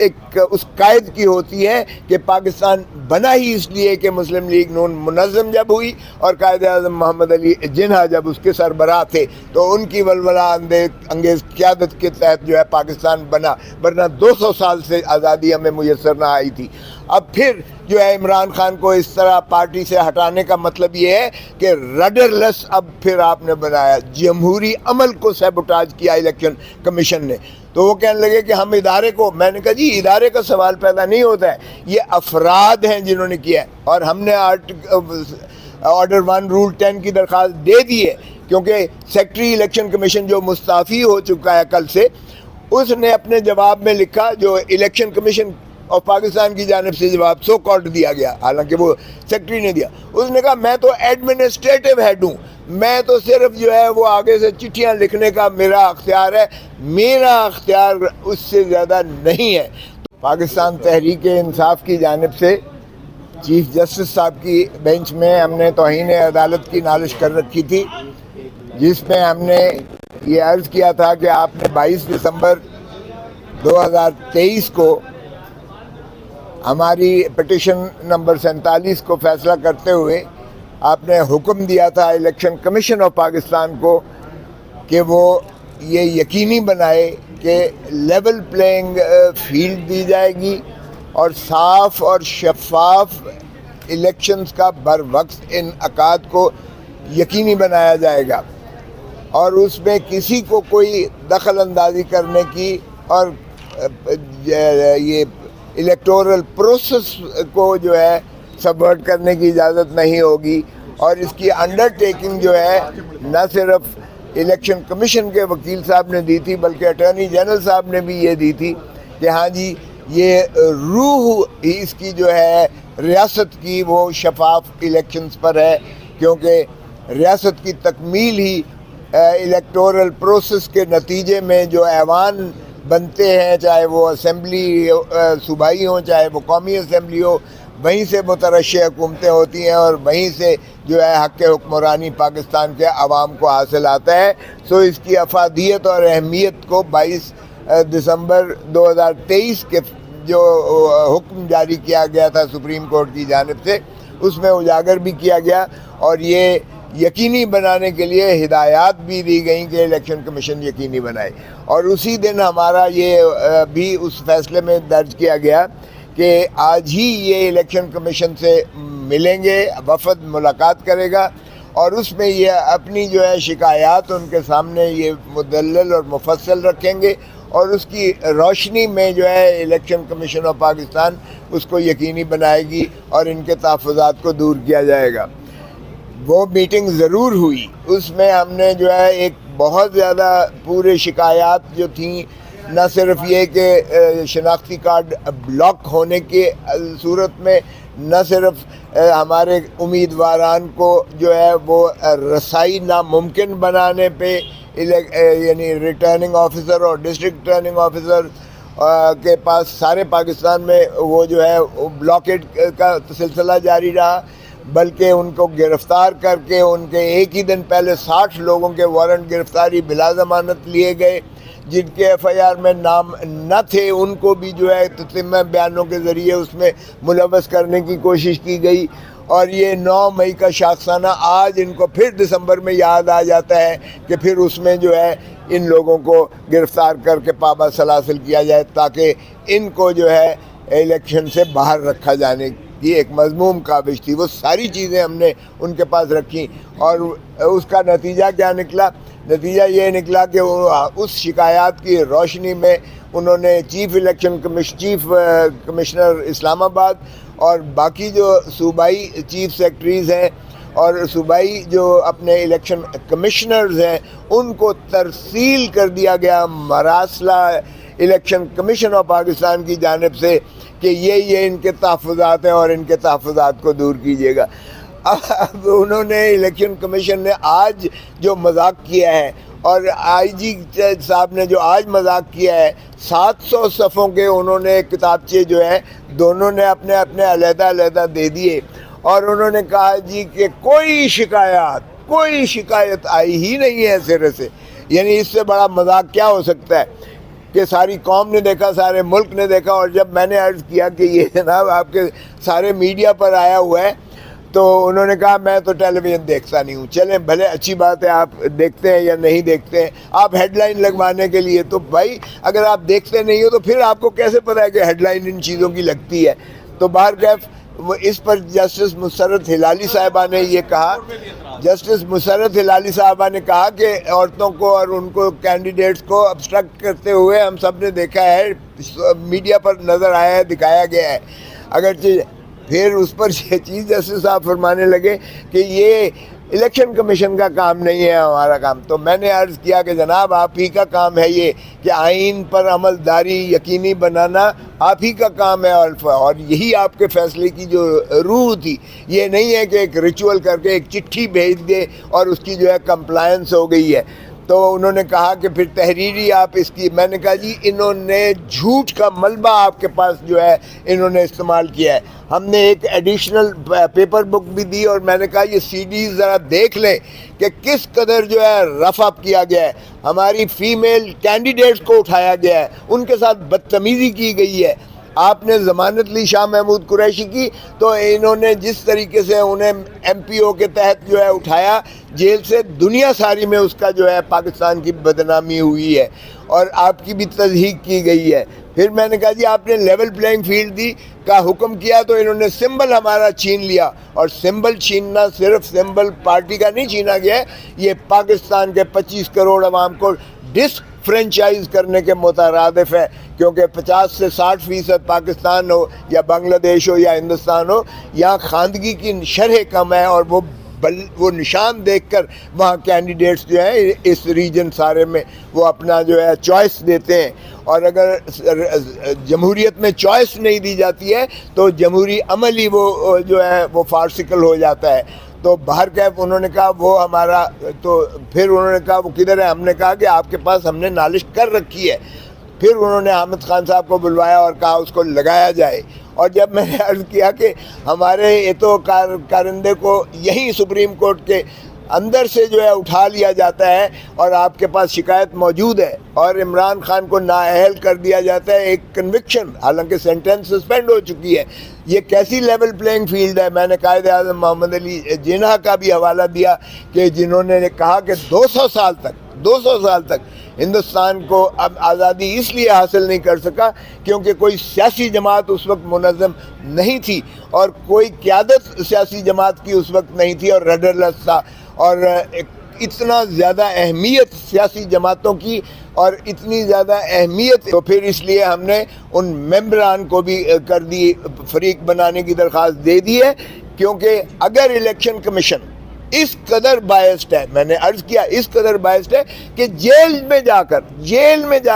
ایک اس قائد کی ہوتی ہے کہ پاکستان بنا ہی اس لیے کہ مسلم لیگ نون منظم جب ہوئی اور قائد اعظم محمد علی جناح جب اس کے سربراہ تھے تو ان کی ولولہ انگیز قیادت کے تحت جو ہے پاکستان بنا، ورنہ 200 سال سے آزادی ہمیں میسر نہ آئی تھی۔ اب پھر جو ہے عمران خان کو اس طرح پارٹی سے ہٹانے کا مطلب یہ ہے کہ رڈر لیس اب پھر آپ نے بنایا، جمہوری عمل کو سیبوٹاج کیا الیکشن کمیشن نے۔ تو وہ کہنے لگے کہ ہم ادارے کو، میں نے کہا جی ادارے کا سوال پیدا نہیں ہوتا ہے، یہ افراد ہیں جنہوں نے کیا ہے، اور ہم نے آرڈر 1 رول 10 کی درخواست دے دی ہے، کیونکہ سیکٹری الیکشن کمیشن جو مستعفی ہو چکا ہے کل سے، اس نے اپنے جواب میں لکھا، جو الیکشن کمیشن اور پاکستان کی جانب سے جواب سو کالڈ دیا گیا، حالانکہ وہ سیکٹری نے دیا، اس نے کہا میں تو ایڈمنسٹریٹو ہیڈ ہوں، میں تو صرف جو ہے وہ آگے سے چٹھیاں لکھنے کا میرا اختیار ہے، میرا اختیار اس سے زیادہ نہیں ہے۔ پاکستان تحریک انصاف کی جانب سے چیف جسٹس صاحب کی بینچ میں ہم نے توہین عدالت کی نالش کر رکھی تھی، جس میں ہم نے یہ عرض کیا تھا کہ آپ نے 22 دسمبر 2023 کو ہماری پٹیشن نمبر 47 کو فیصلہ کرتے ہوئے آپ نے حکم دیا تھا الیکشن کمیشن آف پاکستان کو کہ وہ یہ یقینی بنائے کہ لیول پلینگ فیلڈ دی جائے گی اور صاف اور شفاف الیکشنز کا بر وقت انعقاد کو یقینی بنایا جائے گا، اور اس میں کسی کو کوئی دخل اندازی کرنے کی اور یہ الیکٹورل پروسیس کو جو ہے سبورٹ کرنے کی اجازت نہیں ہوگی۔ اور اس کی انڈر ٹیکنگ جو ہے نہ صرف الیکشن کمیشن کے وکیل صاحب نے دی تھی بلکہ اٹارنی جنرل صاحب نے بھی یہ دی تھی کہ ہاں جی یہ روح اس کی جو ہے ریاست کی وہ شفاف الیکشنز پر ہے، کیونکہ ریاست کی تکمیل ہی الیکٹورل پروسیس کے نتیجے میں جو ایوان بنتے ہیں، چاہے وہ اسمبلی صوبائی ہوں چاہے وہ قومی اسمبلی ہو، وہیں سے مترشح حکومتیں ہوتی ہیں اور وہیں سے جو ہے حق حکمرانی پاکستان کے عوام کو حاصل آتا ہے۔ سو اس کی افادیت اور اہمیت کو 22 دسمبر 2023 کے جو حکم جاری کیا گیا تھا سپریم کورٹ کی جانب سے، اس میں اجاگر بھی کیا گیا، اور یہ یقینی بنانے کے لیے ہدایات بھی دی گئیں کہ الیکشن کمیشن یقینی بنائے۔ اور اسی دن ہمارا یہ بھی اس فیصلے میں درج کیا گیا کہ آج ہی یہ الیکشن کمیشن سے ملیں گے، وفد ملاقات کرے گا، اور اس میں یہ اپنی جو ہے شکایات ان کے سامنے یہ مدلل اور مفصل رکھیں گے، اور اس کی روشنی میں جو ہے الیکشن کمیشن آف پاکستان اس کو یقینی بنائے گی اور ان کے تحفظات کو دور کیا جائے گا۔ وہ میٹنگ ضرور ہوئی، اس میں ہم نے جو ہے ایک بہت زیادہ پورے شکایات جو تھیں، نہ صرف یہ کہ شناختی کارڈ بلاک ہونے کی صورت میں، نہ صرف ہمارے امیدواران کو جو ہے وہ رسائی ناممکن بنانے پہ، یعنی ریٹرننگ آفیسر اور ڈسٹرکٹ ریٹرننگ آفیسر کے پاس سارے پاکستان میں وہ جو ہے بلاکیڈ کا سلسلہ جاری رہا، بلکہ ان کو گرفتار کر کے ان کے ایک ہی دن پہلے 60 لوگوں کے وارنٹ گرفتاری بلا ضمانت لیے گئے، جن کے ایف آئی آر میں نام نہ تھے ان کو بھی جو ہے تتمہ بیانوں کے ذریعے اس میں ملوث کرنے کی کوشش کی گئی۔ اور یہ 9 مئی کا شاخسانہ آج ان کو پھر دسمبر میں یاد آ جاتا ہے کہ پھر اس میں جو ہے ان لوگوں کو گرفتار کر کے پابہ سلاسل کیا جائے، تاکہ ان کو جو ہے الیکشن سے باہر رکھا جانے کی ایک مذموم کاوش تھی۔ وہ ساری چیزیں ہم نے ان کے پاس رکھی، اور اس کا نتیجہ کیا نکلا؟ نتیجہ یہ نکلا کہ اس شکایات کی روشنی میں انہوں نے چیف کمشنر اسلام آباد اور باقی جو صوبائی چیف سیکٹریز ہیں اور صوبائی جو اپنے الیکشن کمشنرز ہیں ان کو ترسیل کر دیا گیا مراسلہ الیکشن کمیشن آف پاکستان کی جانب سے کہ یہ ان کے تحفظات ہیں اور ان کے تحفظات کو دور کیجیے گا۔ اب انہوں نے الیکشن کمیشن نے آج جو مذاق کیا ہے، اور آئی جی صاحب نے جو آج مذاق کیا ہے، 700 صفحوں کے انہوں نے کتابچے جو ہیں دونوں نے اپنے اپنے علیحدہ علیحدہ دے دیے، اور انہوں نے کہا جی کہ کوئی شکایت آئی ہی نہیں ہے سرے سے۔ یعنی اس سے بڑا مذاق کیا ہو سکتا ہے؟ کہ ساری قوم نے دیکھا، سارے ملک نے دیکھا. اور جب میں نے عرض کیا کہ یہ جناب آپ کے سارے میڈیا پر آیا ہوا ہے تو انہوں نے کہا میں تو ٹیلی ویژن دیکھتا نہیں ہوں. چلیں بھلے اچھی بات ہے، آپ دیکھتے ہیں یا نہیں دیکھتے ہیں، آپ ہیڈ لائن لگوانے کے لیے. تو بھائی اگر آپ دیکھتے نہیں ہو تو پھر آپ کو کیسے پتہ ہے کہ ہیڈ لائن ان چیزوں کی لگتی ہے؟ تو بہرکیف اس پر جسٹس مسرت ہلالی صاحبہ نے یہ کہا، جسٹس مسرت ہلالی صاحبہ نے کہا کہ عورتوں کو اور ان کو کینڈیڈیٹس کو ابسٹرکٹ کرتے ہوئے ہم سب نے دیکھا ہے، میڈیا پر نظر آیا ہے، دکھایا گیا ہے. اگرچہ پھر اس پر یہ چیز جسٹس صاحب فرمانے لگے کہ یہ الیکشن کمیشن کا کام نہیں ہے، ہمارا کام. تو میں نے عرض کیا کہ جناب آپ ہی کا کام ہے یہ، کہ آئین پر عمل داری یقینی بنانا آپ ہی کا کام ہے. اور یہی آپ کے فیصلے کی جو روح تھی. یہ نہیں ہے کہ ایک ریچول کر کے ایک چٹھی بھیج دے اور اس کی جو ہے کمپلائنس ہو گئی ہے. تو انہوں نے کہا کہ پھر تحریری آپ اس کی. میں نے کہا جی انہوں نے جھوٹ کا ملبہ آپ کے پاس جو ہے انہوں نے استعمال کیا ہے. ہم نے ایک ایڈیشنل پیپر بک بھی دی اور میں نے کہا یہ سی ڈیز ذرا دیکھ لیں کہ کس قدر جو ہے رف اپ کیا گیا ہے. ہماری فیمیل کینڈیڈیٹس کو اٹھایا گیا ہے، ان کے ساتھ بدتمیزی کی گئی ہے. آپ نے ضمانت لی شاہ محمود قریشی کی تو انہوں نے جس طریقے سے انہیں ایم پی او کے تحت جو ہے اٹھایا جیل سے، دنیا ساری میں اس کا جو ہے پاکستان کی بدنامی ہوئی ہے اور آپ کی بھی تصحیح کی گئی ہے. پھر میں نے کہا جی آپ نے لیول پلینگ فیلڈ دی کا حکم کیا تو انہوں نے سمبل ہمارا چھین لیا. اور سمبل چھیننا صرف سمبل پارٹی کا نہیں چھینا گیا ہے، یہ پاکستان کے 25 کروڑ عوام کو ڈس فرینچائز کرنے کے مترادف ہے. کیونکہ 50 سے 60% پاکستان ہو یا بنگلہ دیش ہو یا ہندوستان ہو، یہاں خواندگی کی شرح کم ہے اور وہ نشان دیکھ کر وہاں کینڈیڈیٹس جو ہیں اس ریجن سارے میں وہ اپنا جو ہے چوائس دیتے ہیں. اور اگر جمہوریت میں چوائس نہیں دی جاتی ہے تو جمہوری عمل ہی وہ جو ہے وہ فارسیکل ہو جاتا ہے. تو بہرکیف انہوں نے کہا وہ ہمارا، تو پھر انہوں نے کہا وہ کدھر ہے؟ ہم نے کہا کہ آپ کے پاس ہم نے نالش کر رکھی ہے. پھر انہوں نے حامد خان صاحب کو بلوایا اور کہا اس کو لگایا جائے. اور جب میں نے عرض کیا کہ ہمارے یہ تو کارندے کو یہیں سپریم کورٹ کے اندر سے جو ہے اٹھا لیا جاتا ہے اور آپ کے پاس شکایت موجود ہے اور عمران خان کو نااہل کر دیا جاتا ہے، ایک کنوکشن، حالانکہ سینٹنس سسپینڈ ہو چکی ہے. یہ کیسی لیول پلینگ فیلڈ ہے؟ میں نے قائد اعظم محمد علی جناح کا بھی حوالہ دیا کہ جنہوں نے کہا کہ 200 سال تک ہندوستان کو اب آزادی اس لیے حاصل نہیں کر سکا کیونکہ کوئی سیاسی جماعت اس وقت منظم نہیں تھی اور کوئی قیادت سیاسی جماعت کی اس وقت نہیں تھی اور رڈرلیس تھا. اور اتنا زیادہ اہمیت سیاسی جماعتوں کی اور اتنی زیادہ اہمیت، تو پھر اس لیے ہم نے ان ممبران کو بھی کر دی، فریق بنانے کی درخواست دے دی ہے. کیونکہ اگر الیکشن کمیشن اس قدر بائسڈ ہے، میں نے عرض کیا اس قدر بائسڈ ہے کہ جیل میں جا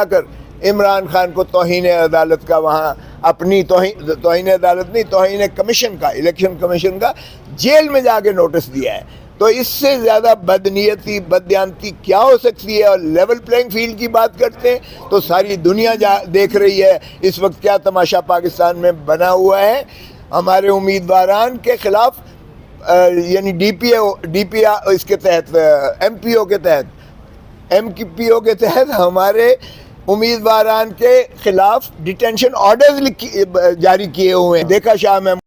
کر عمران خان کو توہین عدالت کا، وہاں اپنی توہین عدالت نہیں، توہین کمیشن کا، الیکشن کمیشن کا جیل میں جا کے نوٹس دیا ہے. تو اس سے زیادہ بدنیتی بددیانتی کیا ہو سکتی ہے؟ اور لیول پلینگ فیلڈ کی بات کرتے ہیں تو ساری دنیا دیکھ رہی ہے اس وقت کیا تماشا پاکستان میں بنا ہوا ہے. ہمارے امیدواران کے خلاف یعنی ڈی پی او اس کے تحت، ایم پی او کے تحت ہمارے امیدواران کے خلاف ڈیٹینشن آرڈرز جاری کیے ہوئے ہیں. دیکھا شاہ محمود